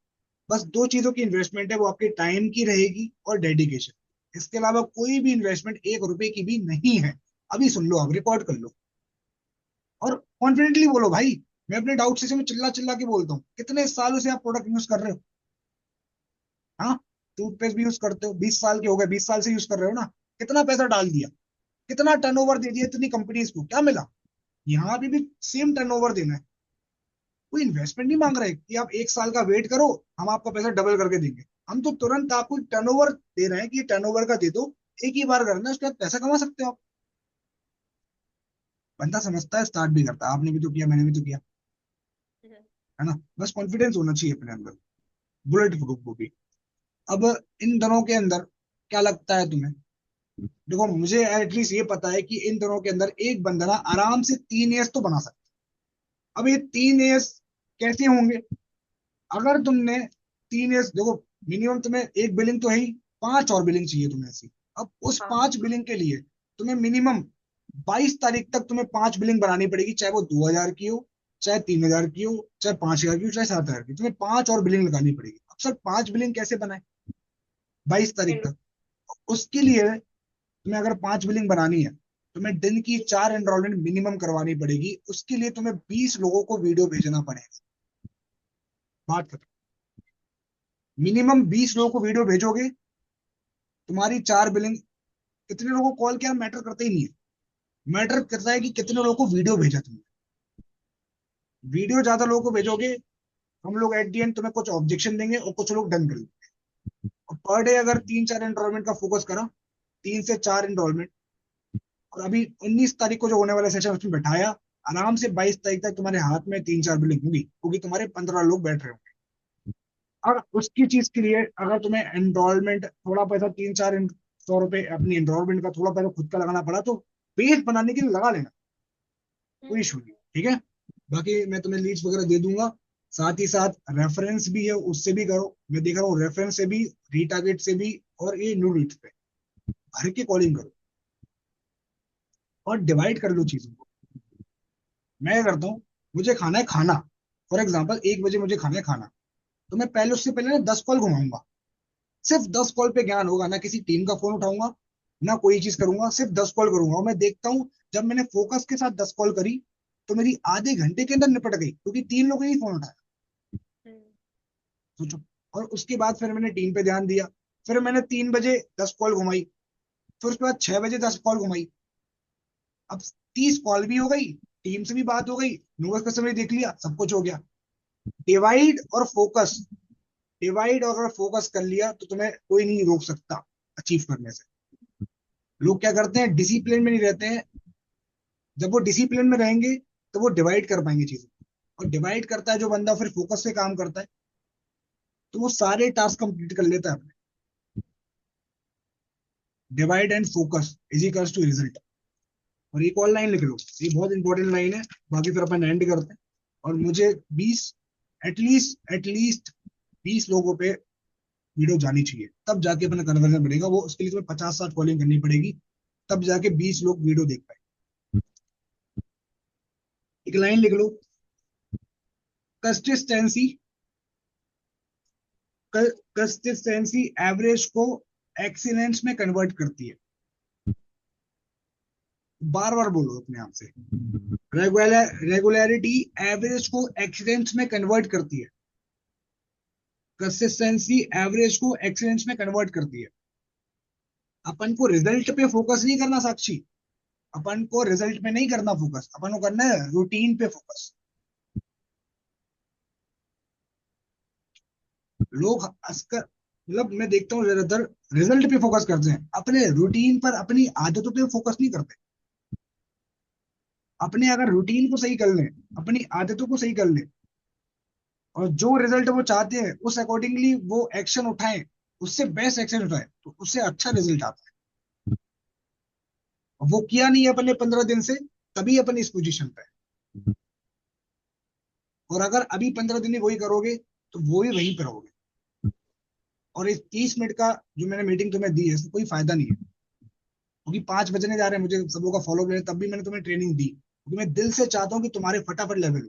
बस दो चीजों की इन्वेस्टमेंट है, वो आपके टाइम की रहेगी और डेडिकेशन। इसके अलावा कोई भी इन्वेस्टमेंट 1 रुपए की भी नहीं है। अभी सुन लो, आप रिकॉर्ड कर लो और कॉन्फिडेंटली बोलो भाई। मैं अपने डाउट से मैं चिल्ला चिल्ला के बोलता हूँ, कितने सालों से आप प्रोडक्ट यूज कर रहे हो? हाँ, टूथपेस्ट भी यूज करते हो, 20 साल के हो गए, 20 साल से यूज कर रहे हो ना। कितना पैसा डाल दिया, कितना टर्नओवर दे दिया इतनी कंपनीज को, क्या मिला? यहाँ भी सेम टर्नओवर देना है। कोई इन्वेस्टमेंट नहीं मांग रहे कि आप 1 साल का वेट करो, हम आपका पैसा डबल करके देंगे। हम तो तुरंत आपको टर्नओवर दे रहे हैं कि टर्नओवर का दे दो, एक ही बार करना है, उसके बाद पैसा कमा सकते हो आप। बंदा समझता है, स्टार्ट भी करता है। आपने भी तो किया, मैंने भी तो किया, है ना? बस कॉन्फिडेंस होना चाहिए अपने अंदर, बुलेट प्रूफ वो भी। अब इन दोनों के अंदर क्या लगता है तुम्हें? देखो, मुझे एटलीस्ट ये पता है कि इन दोनों के अंदर एक बंदा ना आराम से 3 एस तो बना सकता है। अब ये 3 एस कैसे होंगे? अगर तुमने 3 एस देखो, मिनिमम तुम्हें एक बिलिंग तो है ही, 5 और बिलिंग चाहिए तुम्हें ऐसी। अब उस हाँ। 5 बिलिंग के लिए तुम्हें मिनिमम 22 तारीख तक तुम्हें 5 बिलिंग बनानी पड़ेगी, चाहे वो 2,000 की हो, चाहे 3,000 की हो, चाहे 5,000 की हो, चाहे 7,000 की। तुम्हें 5 और बिलिंग लगानी पड़ेगी। अब सर 5 बिलिंग कैसे बनाए 22 तारीख एंड तक? उसके लिए तुम्हें अगर 5 बिलिंग बनानी है, तुम्हें दिन की 4 एनरोलमेंट मिनिमम करवानी पड़ेगी। उसके लिए तुम्हें 20 लोगों को वीडियो भेजना पड़ेगा। बात खत्म। मिनिमम 20 लोगों को वीडियो भेजोगे, तुम्हारी 4 बिलिंग। कितने लोगों को कॉल किया मैटर करता ही नहीं है, मैटर करता है कि कितने लोगों को वीडियो भेजा तुमने। वीडियो ज्यादा लोगों को भेजोगे, हम लोग एट दी एंड तुम्हें कुछ ऑब्जेक्शन देंगे और कुछ लोग डन कर लेंगे। और पर डे अगर 3-4 एनरोलमेंट का फोकस करा, 3 से 4 एनरोलमेंट, और अभी 19 तारीख को जो होने वाला सेशन उसमें बैठाया, आराम से 22 तारीख तक तुम्हारे हाथ में 3-4 बिलिंग होंगी, क्योंकि तुम्हारे 15 लोग बैठ रहे होंगे। और उसकी चीज के लिए अगर तुम्हें एनरोलमेंट थोड़ा पैसा, 3-4 100 रुपए अपनी एनरोलमेंट का थोड़ा पैसा खुद का लगाना पड़ा, तो बेस बनाने के लिए लगा लेना, कोई इशू नहीं, ठीक है। बाकी मैं तुम्हें लीड्स वगैरह दे दूंगा, साथ ही साथ रेफरेंस भी है, उससे भी करो। मैं देख रहा हूँ रेफरेंस से भी, रीटारगेट से भी, और ये न्यू लीड्स पे भर के कॉलिंग करो और डिवाइड कर लो चीजों को। मैं क्या करता हूँ, मुझे खाना है खाना, फॉर एग्जाम्पल 1 बजे मुझे खाना है खाना, तो मैं पहले उससे पहले ना 10 कॉल घुमाऊंगा। सिर्फ 10 कॉल पे ज्ञान होगा, ना किसी टीम का फोन उठाऊंगा, ना कोई चीज करूंगा, सिर्फ 10 कॉल करूंगा। और मैं देखता हूँ, जब मैंने फोकस के साथ 10 कॉल करी, तो मेरी आधे घंटे के अंदर निपट गई, क्योंकि 3 लोगों ने ही फोन उठाया। सोचो। और उसके बाद फिर मैंने टीम पे ध्यान दिया, फिर मैंने 3 बजे 10 कॉल घुमाई, फिर उसके बाद 6 बजे 10 कॉल घुमाई। अब 30 कॉल भी हो गई, टीम से भी बात हो गई, नोबल कस्टमर देख लिया, सब कुछ हो गया। डिवाइड और फोकस, डिवाइड और अगर फोकस कर लिया तो तुम्हें कोई नहीं रोक सकता अचीव करने से। लोग क्या करते हैं, डिसिप्लिन में नहीं रहते हैं। जब वो डिसिप्लिन में रहेंगे, तो वो डिवाइड कर पाएंगे चीजें। और डिवाइड करता है जो बंदा, फिर फोकस से काम करता है, तो वो सारे टास्क कंप्लीट कर लेता है अपने। Divide and focus is equals to result. और एक और लाइन लिख लो, ये बहुत इंपॉर्टेंट लाइन है। बाकी फिर अपन एंड करते हैं। और मुझे 20, एटलीस्ट 20 लोगों पे वीडियो जानी चाहिए, तब जाके अपना कन्वर्जन बढ़ेगा। वो उसके लिए तुम्हें 50-60 कॉलिंग करनी पड़ेगी, तब जाके 20 लोग वीडियो देख पाए। एक लाइन लिख लो, कंसिस्टेंसी, कंसिस्टेंसी एवरेज को एक्सीलेंस में कन्वर्ट करती है। बार बार बोलो अपने आप से, रेगुलरिटी एवरेज को एक्सीलेंस में कन्वर्ट करती है। कंसिस्टेंसी एवरेज को एक्सीलेंस में कन्वर्ट करती है। अपन को रिजल्ट पे फोकस नहीं करना साक्षी, अपन को रिजल्ट पे नहीं करना फोकस, अपन को करना है रूटीन पे फोकस। लोग हंसकर, मतलब मैं देखता हूँ ज्यादातर रिजल्ट पे फोकस करते हैं, अपने रूटीन पर अपनी आदतों पे फोकस नहीं करते। अपने अगर रूटीन को सही कर लें, अपनी आदतों को सही कर लें, और जो रिजल्ट वो चाहते हैं उस अकॉर्डिंगली वो एक्शन उठाएं, उससे बेस्ट एक्शन उठाएं, तो उससे अच्छा रिजल्ट आता है। वो किया नहीं है अपने 15 दिन से, तभी अपन इस पोजीशन पे है। और अगर अभी 15 दिन ही वही करोगे तो वो ही वहीं पर रहोगे। और इस 30 मिनट का जो मैंने मीटिंग तुम्हें दी है इसमें कोई फायदा नहीं है, क्योंकि 5 बजने जा रहे हैं, मुझे सबों का फॉलो लेना, तब भी मैंने तुम्हें ट्रेनिंग दी, क्योंकि मैं दिल से चाहता हूँ कि तुम्हारे फटाफट लेवल हो।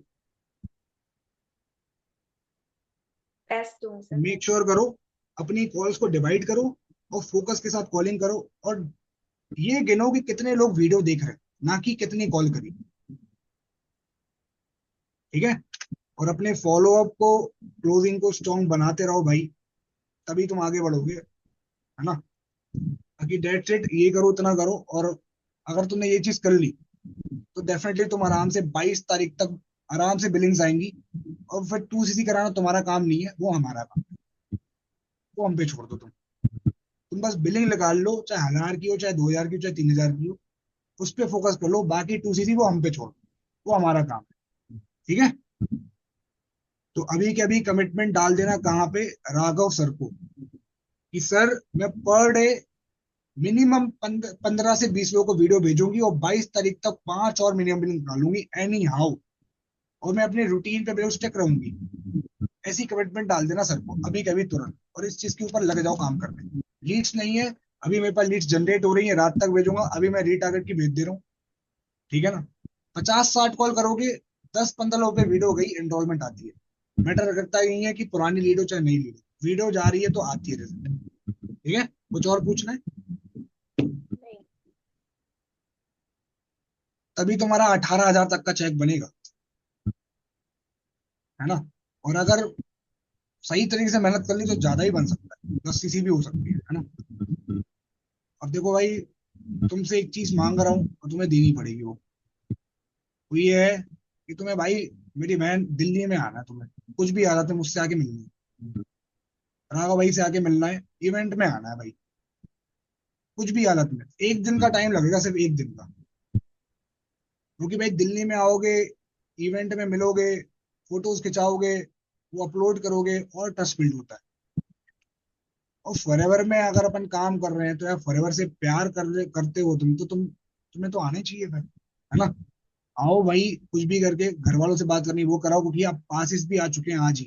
एस दूंगी सर मैं। मेक श्योर करो, अपनी कॉल्स को डिवाइड करो और फोकस के साथ कॉलिंग करो, और ये गिनो कि कितने लोग वीडियो देख रहे हैं, ना कि कितनी कॉल करी। ठीक है। और अपने फॉलो अप को, क्लोजिंग को स्ट्रॉन्ग बनाते रहो भाई, तभी तुम आगे बढ़ोगे, है ना। बाकी डेट सेट ये करो, इतना करो, और अगर तुमने ये चीज कर ली तो डेफिनेटली तुम आराम से 22 तारीख तक आराम से बिलिंग्स आएंगी। और फिर 2 सीसी कराना तुम्हारा काम नहीं है, वो हमारा काम है, वो हम पे छोड़ दो तुम बस बिलिंग निकाल लो, चाहे 1000 की हो, चाहे 2000 की हो, चाहे 3000 की हो, उस पर फोकस कर लो, बाकी 2 सीसी वो हम पे छोड़ दो, वो हमारा काम है। ठीक है। तो अभी के अभी कमिटमेंट डाल देना कहाँ पे, राघव सर को, कि सर मैं पर डे मिनिमम 15 से 20 लोगों को वीडियो भेजूंगी, और 22 तारीख तक 5 और मिनिमम बिलिंग निकालूंगी एनी हाउ, और मैं अपने रूटीन पे बिल्कुल स्टिक रहूंगी। ऐसी कमिटमेंट डाल देना सर को अभी कभी तुरंत, और इस चीज के ऊपर लग जाओ काम करने। लीड्स नहीं है, अभी मेरे पास लीड्स जनरेट हो रही है, रात तक भेजूंगा, अभी मैं रीटारगेट की भेज दे रहा हूँ। ठीक है ना। 50-60 कॉल करोगे, 10-15 लोगों पे वीडियो गई, एनरोलमेंट आती है। मैटर करता ही नहीं है कि पुरानी लीड हो चाहे नई लीड हो, वीडियो जा रही है तो आती है रिजल्ट। ठीक है। कुछ और पूछना है? नहीं। तभी तुम्हारा 18,000 तक का चेक बनेगा, है ना। और अगर सही तरीके से मेहनत कर ली तो ज्यादा ही बन सकता है, 10 सीसी भी हो सकती है ना। अब देखो भाई, तुमसे एक चीज मांग रहा हूँ और तुम्हें देनी पड़ेगी, वो ये है कि तुम्हें भाई, मेरी बहन, दिल्ली में आना है तुम्हें, कुछ भी हालत है मुझसे आके मिलना है, राघव भाई से आके मिलना है, इवेंट में आना है भाई, कुछ भी हालत में। 1 दिन का टाइम लगेगा, सिर्फ 1 दिन का, क्योंकि भाई दिल्ली में आओगे, इवेंट में मिलोगे, फोटोज खिंचाओगे, वो अपलोड करोगे, और ट्रस्ट बिल्ड होता है। और फॉरएवर में अगर अपन काम कर रहे हैं तो यार, फॉरएवर से प्यार करते हो तुम तो, तुम्हें तो आना ही चाहिए फिर, है ना। आओ भाई, कुछ भी करके घर वालों से बात करनी वो कराओ, क्योंकि आप पासिस भी आ चुके हैं आज ही।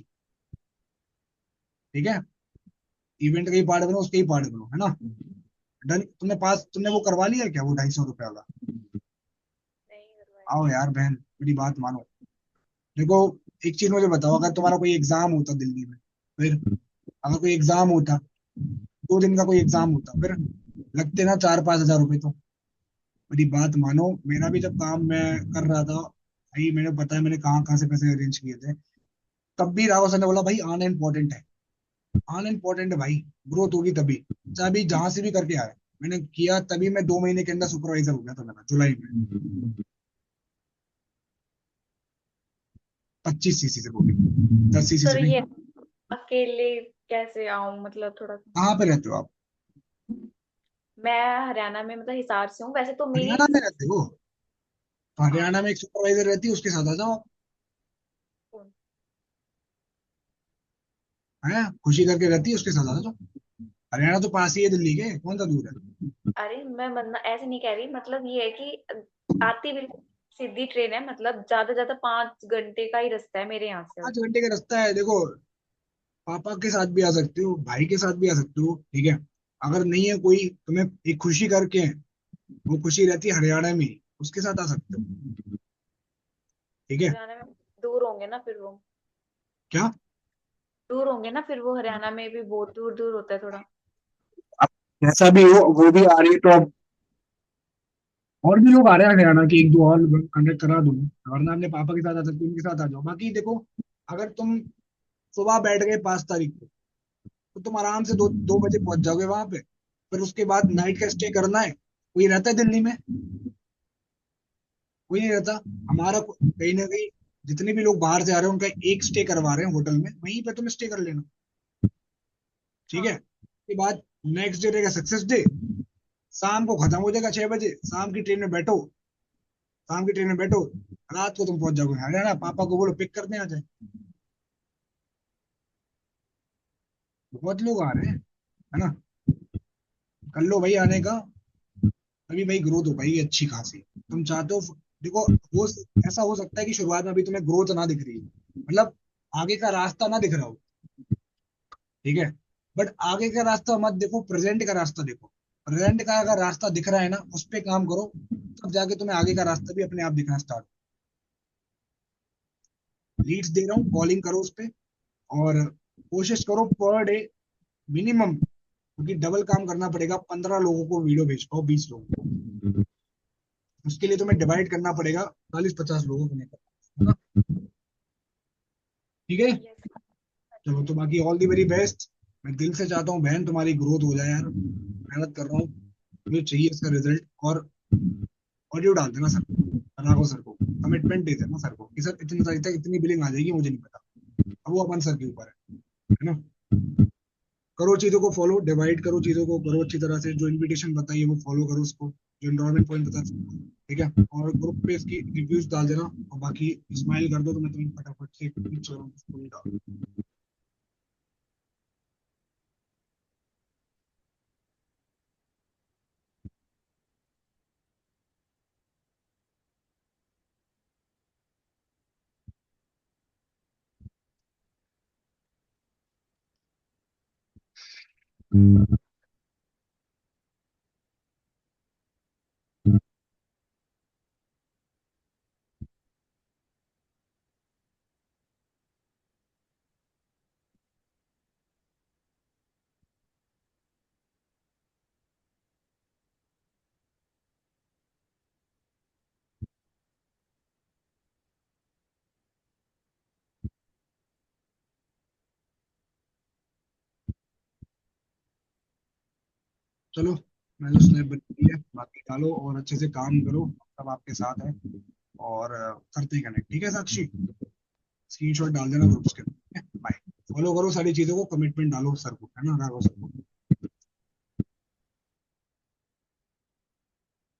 ठीक है। इवेंट का ही पार्ट बनो, उसके ही पार्ट बनो, है ना। डन। तुमने वो करवा लिया क्या, वो 250 रुपये वाला? नहीं करवाया। आओ यार बहन, मेरी बात मानो। देखो, एक चीज मुझे बताओ, अगर तुम्हारा कोई एग्जाम होता दिल्ली में, फिर अगर कोई एग्जाम होता, 2 दिन का कोई एग्जाम होता, फिर लगते ना 4-5 हजार रुपए तो। मेरी बात मानो, मेरा भी जब काम मैं कर रहा था भाई, मैंने पता है मैंने कहाँ कहाँ से पैसे अरेंज किए थे, तब भी राघव सर ने बोला भाई आना इंपॉर्टेंट है, आना इंपॉर्टेंट है भाई, ग्रोथ होगी तभी, चाहे अभी जहां से भी करके आए। मैंने किया, तभी मैं 2 महीने के अंदर सुपरवाइजर हो गया था मेरा, जुलाई में। 25 सीसी से, बोली 10 सीसी सर से नहीं। ये अकेले कैसे आऊं, मतलब थोड़ा। कहाँ पे रहते हो आप? मैं हरियाणा में, मतलब हिसार से हूँ वैसे तो मेरी। हरियाणा में रहते हो? तो हाँ। हरियाणा में एक सुपरवाइजर रहती है, उसके साथ आ जाओ। है, खुशी करके रहती है, उसके साथ आ जाओ। हरियाणा तो पास ही है दिल्ली के, कौन सा दूर है। अरे मैं ऐसे नहीं कह रही, मतलब ये है कि आती बिल्कुल सीधी ट्रेन है, मतलब ज्यादा ज्यादा 5 घंटे का ही रास्ता है मेरे यहाँ से। 5 घंटे का रास्ता है, देखो, पापा के साथ भी आ सकते हो, भाई के साथ भी आ सकते हो, ठीक है। अगर नहीं है कोई तुम्हें, एक खुशी करके, वो खुशी रहती है हरियाणा में, उसके साथ आ सकते हो। ठीक है। हरियाणा में दूर होंगे ना फिर वो। क्या? दूर होंगे ना, फिर वो हरियाणा में भी बहुत दूर दूर होता है थोड़ा। अब जैसा भी हो वो भी आ रही है, तो अब और भी लोग आ रहे हैं हरियाणा के, एक दो और कंडक्ट करा दूंगा, वरना अपने पापा के साथ आ सकते हो, उनके साथ आ जाओ। बाकी देखो, अगर तुम सुबह बैठ गए 5 तारीख को, तो तुम आराम से 2 बजे पहुंच जाओगे वहां पे। फिर उसके बाद नाइट का स्टे करना है, कोई रहता है दिल्ली में? कोई नहीं रहता। हमारा कहीं ना कहीं जितने भी लोग बाहर से आ रहे हैं, उनका एक स्टे करवा रहे हैं होटल में, वहीं पे तुम स्टे कर लेना। ठीक है, हाँ उसके बाद नेक्स्ट डे रहेगा सक्सेस डे। शाम को खत्म हो जाएगा 6 बजे, शाम की ट्रेन में बैठो, शाम की ट्रेन में बैठो, रात को तुम पहुंच जाओगे हरियाणा। पापा को बोलो पिक करने आ जाए। बहुत लोग आ रहे हैं, है ना? कर लो भाई आने का, तभी भाई ग्रोथ हो पाएगी अच्छी खासी। तुम चाहते हो, देखो, हो ऐसा हो सकता है कि शुरुआत में अभी तुम्हें ग्रोथ ना दिख रही है, मतलब आगे का रास्ता ना दिख रहा हो, ठीक है, बट आगे का रास्ता मत देखो, प्रेजेंट का रास्ता देखो। प्रेजेंट का अगर रास्ता दिख रहा है ना, उस पे काम करो, तब जाके तुम्हें आगे का रास्ता भी अपने आप दिखना स्टार्ट। लीड्स दे रहा हूँ, कॉलिंग करो उस पे, और कोशिश करो पर डे मिनिमम, क्योंकि डबल काम करना पड़ेगा, 15 लोगों को वीडियो भेज पाओ, 20 लोगों को। उसके लिए तुम्हें डिवाइड करना पड़ेगा 40-50 लोगों को लेकर, है ना? ठीक है। यस। चलो, तो बाकी ऑल दी वेरी बेस्ट। मैं दिल से चाहता हूँ बहन तुम्हारी ग्रोथ हो जाए यार, मेहनत कर रहा हूँ, मुझे चाहिए इसका रिजल्ट। और ऑडियो डाल देना सर, राघव सर को कमिटमेंट दे देना सर को कि सर इतनी तारीख तक इतनी बिलिंग आ जाएगी, मुझे नहीं पता। अब वो अपन सर के ऊपर है ना? करो चीजों को फॉलो, डिवाइड करो चीजों को, करो अच्छी तरह से, जो इनविटेशन बताइए वो फॉलो करो उसको, जो एनरोलमेंट पॉइंट बता, ठीक है। और ग्रुप पे इसकी रिव्यूज डाल देना, और बाकी स्माइल कर दो तो मैं तुम्हें फटाफट से इंस्टाग्राम स्टोरी डाल। चलो, मैंने स्नैप बना दिया, बाकी डालो और अच्छे से काम करो, सब आपके साथ है। और करते हैं कनेक्ट, ठीक है साक्षी? स्क्रीनशॉट डाल देना ग्रुप्स के, बाय। फॉलो करो सारी चीजों को, कमिटमेंट डालो सर को, है ना, राघव सर को।